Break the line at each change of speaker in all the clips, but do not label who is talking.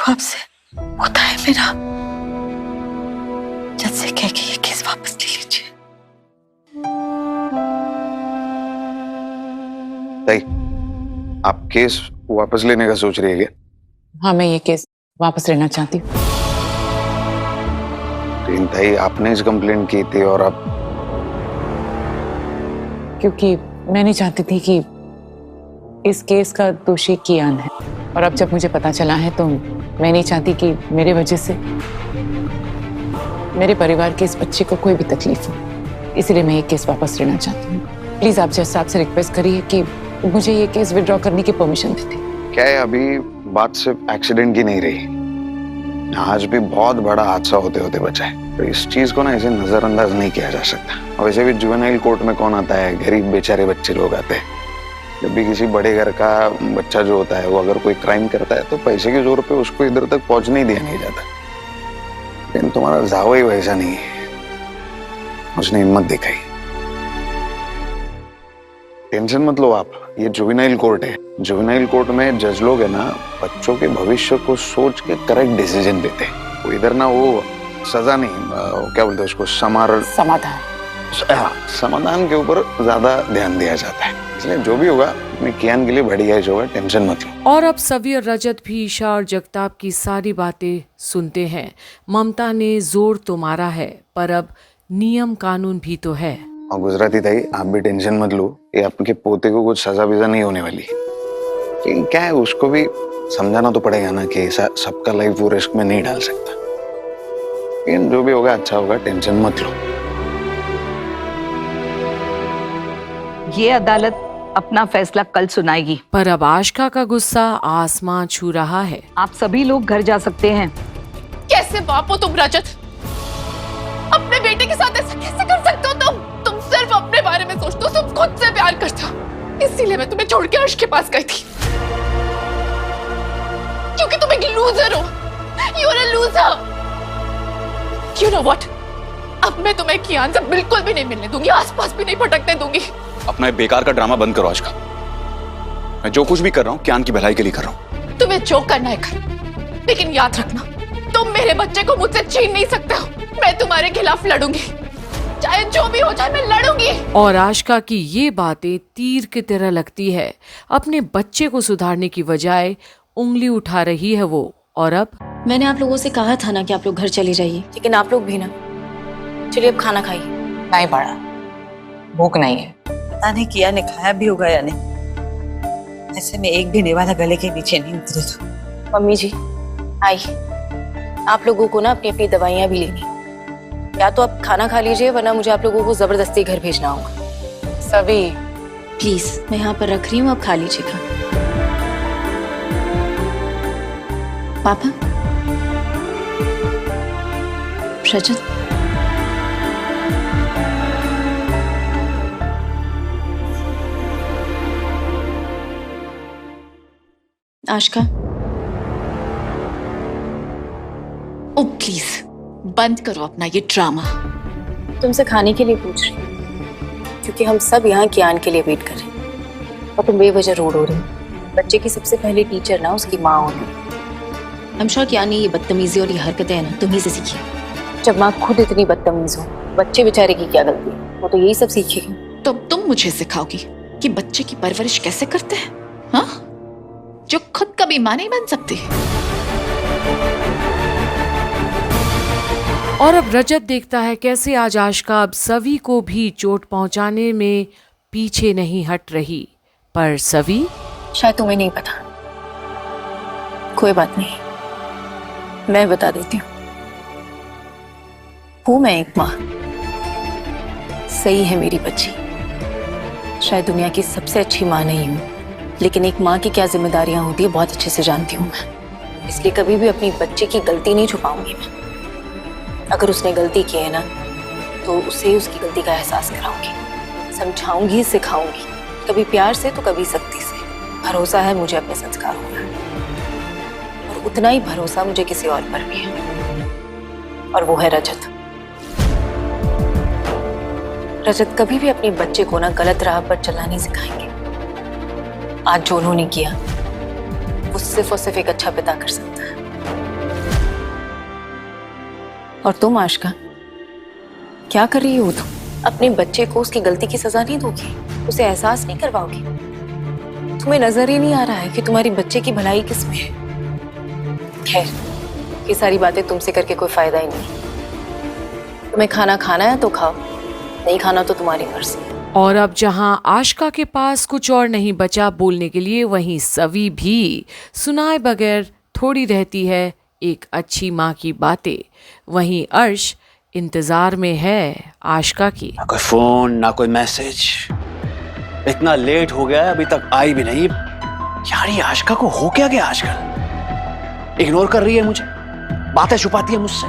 आपसे होता है मेरा, जज से कह के ये केस वापस ले लीजिए।
ताई, आप केस वापस लेने का सोच रही है क्या?
हाँ, मैं ये केस वापस लेना चाहती हूँ।
लेकिन ताई, आपने इस कंप्लेंट की थी और अब
क्योंकि मैं नहीं चाहती थी कि इस केस का दोषी कियान है, और अब जब मुझे पता चला है तो मैं नहीं चाहती कि मेरे वजह से मेरे परिवार के इस बच्चे को कोई भी तकलीफ हो, इसलिए मैं ये केस वापस लेना चाहती हूँ। प्लीज आप जज साहब से रिक्वेस्ट करिए कि मुझे ये केस विड्रॉ करने की परमिशन दे दें।
क्या है, अभी बात सिर्फ एक्सीडेंट की नहीं रही, आज भी बहुत बड़ा हादसा होते होते बचा है। तो इस चीज को ना ऐसे नजरअंदाज नहीं किया जा सकता। वैसे भी जुवेनाइल कोर्ट में कौन आता है, गरीब बेचारे बच्चे लोग आते हैं। जब भी किसी बड़े घर का बच्चा जो होता है वो अगर कोई क्राइम करता है तो पैसे के जोर पे उसको इधर तक पहुंचने ही दिया नहीं जाता। लेकिन तुम्हारा जावा ही वैसा नहीं है, उसने हिम्मत दिखाई। टेंशन मत लो आप, ये जुवेनाइल कोर्ट है। जुवेनाइल कोर्ट में जज लोग है ना, बच्चों के भविष्य को सोच के करेक्ट डिसीजन देते हैं। वो इधर ना वो सजा नहीं, क्या बोलते हैं उसको, समाधान के ऊपर ज्यादा ध्यान दिया जाता है। इसलिए जो भी होगा अपने कियान के लिए बढ़िया ही होगा, टेंशन मत लो।
और अब सवी और रजत भी ईशा और जगताप की सारी बातें सुनते हैं। ममता ने जोर तो मारा है, पर अब नियम कानून भी तो है।
और गुजराती ताई, आप भी टेंशन मत लो, ये आपके पोते को कुछ सजा विजा नहीं होने वाली। लेकिन क्या है, उसको भी समझाना तो पड़ेगा ना कि ऐसा सबका लाइफ वो रिस्क में नहीं डाल सकता। लेकिन जो भी होगा अच्छा होगा, टेंशन मत लो।
ये अदालत अपना फैसला कल सुनाएगी।
पर अब आशका का गुस्सा आसमां छू रहा है।
आप सभी लोग घर जा सकते हैं।
कैसे बाप हो तुम रजत? अपने बेटे के साथ ऐसा कैसे कर सकते हो तुम सिर्फ अपने बारे में सोचते हो, तुम खुद से प्यार करते हो। इसीलिए मैं तुम्हें छोड़ के अर्श के पास गई थी, क्योंकि तुम एक लूजर हो। You are a loser. You know what, अब मैं तुम्हें कियान से बिल्कुल भी नहीं मिलने दूंगी, आसपास भी नहीं भटकने दूंगी।
अपना ये बेकार का ड्रामा बंद करो आज का। मैं जो कुछ भी कर रहा हूँ कियान की भलाई के लिए कर रहा हूँ।
तुम्हें जो करना है कर, लेकिन याद रखना, तुम मेरे बच्चे को मुझसे छीन नहीं सकते हो। मैं तुम्हारे खिलाफ लड़ूंगी, चाहे जो भी हो जाए, मैं लड़ूंगी।
और आशका की ये बातें तीर की तरह लगती है। अपने बच्चे को सुधारने की बजाय उंगली उठा रही है वो। और अब
मैंने आप लोगों से कहा था ना कि आप लोग घर चले जाइए, लेकिन आप लोग भी ना। चलिए अब खाना खाइए।
नहीं बड़ा, भूख नहीं है।
पता नहीं किया ने खाया भी होगा या नहीं। ऐसे में एक भी निवाला गले के नीचे नहीं उतरेगा।
मम्मी जी आई, आप लोगों को ना अपनी अपनी दवाइयाँ भी लेनी। या तो आप खाना खा लीजिए, वरना मुझे आप लोगों को जबरदस्ती घर भेजना होगा।
सभी
प्लीज, मैं यहाँ पर रख रही हूँ, आप खा लीजिएगा। पापा, रजत, आशका,
ओ प्लीज बंद करो अपना ये ड्रामा।
तुमसे खाने के लिए पूछ रही हूँ, क्योंकि हम सब यहाँ कियान के लिए वेट कर रहे हैं और तुम बेवजह रोड हो रही हो। बच्चे की सबसे पहले टीचर ना उसकी माँ होती है। आई एम श्योर कियान ने ये बदतमीजी और ये हरकतें है ना तुम्ही से सीखी है। जब माँ खुद इतनी बदतमीज हो, बच्चे बेचारे की क्या गलती है? वो तो यही सब सीखेगी।
तो तुम मुझे सिखाओगी कि बच्चे की परवरिश कैसे करते हैं, हाँ? जो खुद कभी माँ नहीं बन सकती।
और अब रजत देखता है कैसे आज आशका अब सवी को भी चोट पहुंचाने में पीछे नहीं हट रही। पर सवी,
शायद तुम्हें नहीं पता। कोई बात नहीं, मैं बता देती हूँ। हूँ मैं एक माँ, सही है मेरी बच्ची। शायद दुनिया की सबसे अच्छी माँ नहीं हूँ, लेकिन एक माँ की क्या जिम्मेदारियां होती है बहुत अच्छे से जानती हूँ मैं। इसलिए कभी भी अपनी बच्ची की गलती नहीं छुपाऊंगी मैं। अगर उसने गलती की है ना, तो उसे उसकी गलती का एहसास कराऊंगी, समझाऊंगी, सिखाऊंगी, कभी प्यार से तो कभी सख्ती से। भरोसा है मुझे अपने संस्कारों पर, और उतना ही भरोसा मुझे किसी और पर भी है, और वो है रजत। रजत कभी भी अपने बच्चे को ना गलत राह पर चलना नहीं सिखाएंगे। आज जो उन्होंने किया वो सिर्फ और सिर्फ एक अच्छा पिता कर सकता है। और तुम आशिका, क्या कर रही हो तुम? अपने बच्चे को उसकी गलती की सजा नहीं दोगी, उसे एहसास नहीं करवाओगी? तुम्हें नजर ही नहीं आ रहा है कि तुम्हारी बच्चे की भलाई किसमें है? खैर, ये सारी बातें तुमसे करके कोई फायदा ही नहीं। तुम्हें खाना खाना है तो खाओ, नहीं खाना तो तुम्हारी मर्जी।
और अब जहां आशिका के पास कुछ और नहीं बचा बोलने के लिए, वहीं सवी भी सुनाए बगैर थोड़ी रहती है एक अच्छी माँ की बातें। वहीं अर्श इंतजार में है आशिका की।
ना कोई फोन ना कोई मैसेज, इतना लेट हो गया अभी तक आई भी नहीं। यार ये आशिका को हो क्या गया आजकल? इग्नोर कर रही है मुझे, बातें छुपाती है मुझसे।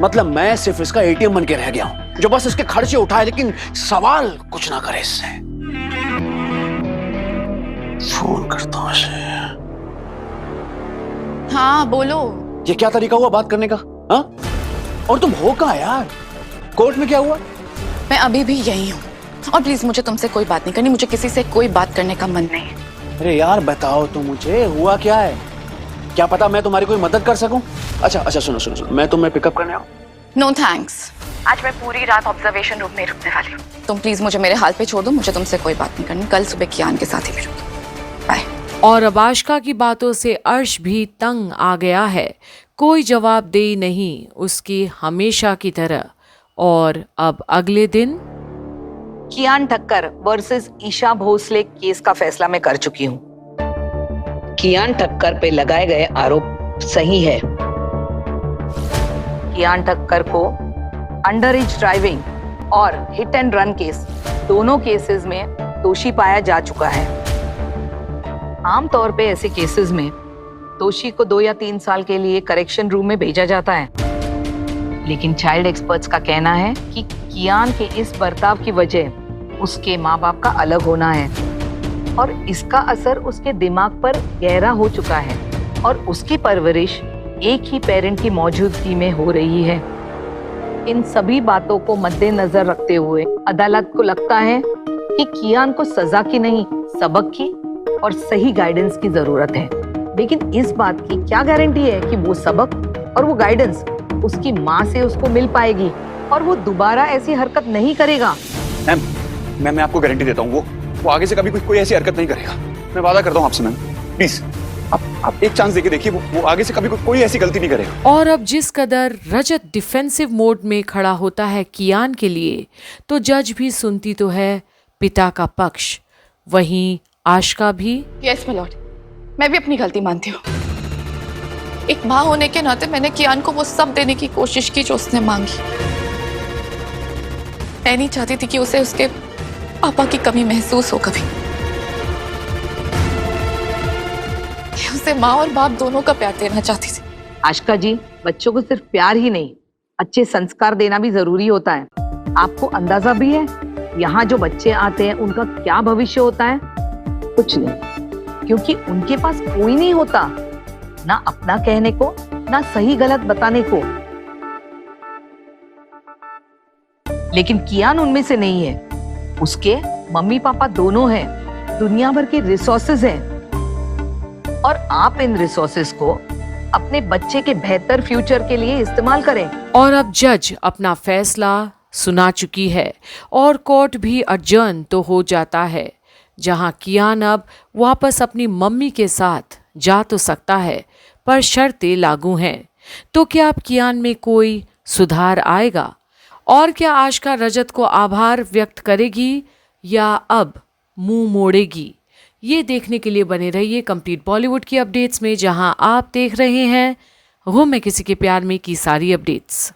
मतलब मैं सिर्फ इसका एटीएम बन के रह गया हूं जो बस इसके खर्चे उठाए लेकिन सवाल कुछ ना करे इससे। फोन करता हूं इसे।
हाँ बोलो।
ये क्या तरीका हुआ बात करने का? हाँ? और तुम हो कहाँ यार? कोर्ट में क्या हुआ?
मैं अभी भी यही हूँ और प्लीज मुझे तुमसे कोई बात नहीं करनी, मुझे किसी से कोई बात करने का मन नहीं है।
अरे यार बताओ तो मुझे, हुआ क्या है? क्या पता मैं तुम्हारी कोई मदद कर सकूं? अच्छा सुनो, मैं तुम्हें पिकअप करने आऊं?
नो थैंक्स, आज मैं पूरी रात ऑब्जर्वेशन रूम में रुकने वाली हूँ। तुम प्लीज मुझे मेरे हाल पे छोड़ दो, मुझे तुमसे कोई बात नहीं करनी। कल सुबह कियान के साथ ही मिलूंगी। बाय।
और अब आशिका की बातों से अर्श भी तंग आ गया है, कोई जवाब दे नहीं उसकी हमेशा की तरह। और अब अगले दिन
कियान ठक्कर वर्सेस ईशा भोसले केस का फैसला मैं कर चुकी हूँ। कियान ठक्कर पे लगाए गए आरोप सही है। कियान ठक्कर को अंडर एज ड्राइविंग और हिट एंड रन केस, दोनों केसेस में दोषी पाया जा चुका है। आमतौर पे ऐसे केसेस में दोषी को 2 या 3 साल के लिए करेक्शन रूम में भेजा जाता है, लेकिन चाइल्ड एक्सपर्ट्स का कहना है कि कियान के इस बर्ताव की वजह उसके माँ बाप का अलग होना है और इसका असर उसके दिमाग पर गहरा हो चुका है और उसकी परवरिश एक ही पेरेंट की मौजूदगी में हो रही है। इन सभी बातों को मद्देनजर रखते हुए अदालत को लगता है कि कियान को सजा की नहीं, सबक की और सही गाइडेंस की जरूरत है। लेकिन इस बात की क्या गारंटी है कि वो सबक और वो गाइडेंस उसकी माँ से उसको मिल पाएगी और वो दोबारा ऐसी हरकत नहीं करेगा।
मैम मैं आपको गारंटी देता हूँ वो आगे से कभी कोई ऐसी हरकत नहीं करेगा। मैं वादा करता हूँ आपसे मैम, प्लीज आप एक चांस देके देखिए, वो आगे से कभी कोई ऐसी गलती नहीं करेगा।
और अब जिस कदर रजत डिफेंसिव मोड में खड़ा होता है कियान के लिए, तो जज भी सुनती तो है पिता का पक्ष। वहीं आशिका भी।
यस माय लॉर्ड, मैं भी अपनी गलती मानती हूँ। एक माँ होने के नाते मैंने कियान को वो सब देने की कोशिश की जो उसने मांगी। मैं नहीं चाहती थी कि उसे उसके पापा की कमी महसूस हो कभी। उसे माँ और बाप दोनों का प्यार देना चाहती थी।
आशिका जी, बच्चों को सिर्फ प्यार ही नहीं, अच्छे संस्कार देना भी जरूरी होता है। आपको अंदाजा भी है यहाँ जो बच्चे आते हैं उनका क्या भविष्य होता है? कुछ नहीं, क्योंकि उनके पास कोई नहीं होता, ना अपना कहने को ना सही गलत बताने को। लेकिन कियान उनमें से नहीं है, उसके मम्मी पापा दोनों हैं, दुनिया भर के रिसोर्सेज हैं और आप इन रिसोर्सेज को अपने बच्चे के बेहतर फ्यूचर के लिए इस्तेमाल करें।
और अब जज अपना फैसला सुना चुकी है और कोर्ट भी अडजर्न तो हो जाता है, जहां कियान अब वापस अपनी मम्मी के साथ जा तो सकता है, पर शर्तें लागू हैं। तो क्या अब कियान में कोई सुधार आएगा? और क्या आशिका रजत को आभार व्यक्त करेगी या अब मुंह मोड़ेगी? ये देखने के लिए बने रहिए कंप्लीट बॉलीवुड की अपडेट्स में, जहां आप देख रहे हैं गुम है किसी के प्यार में की सारी अपडेट्स।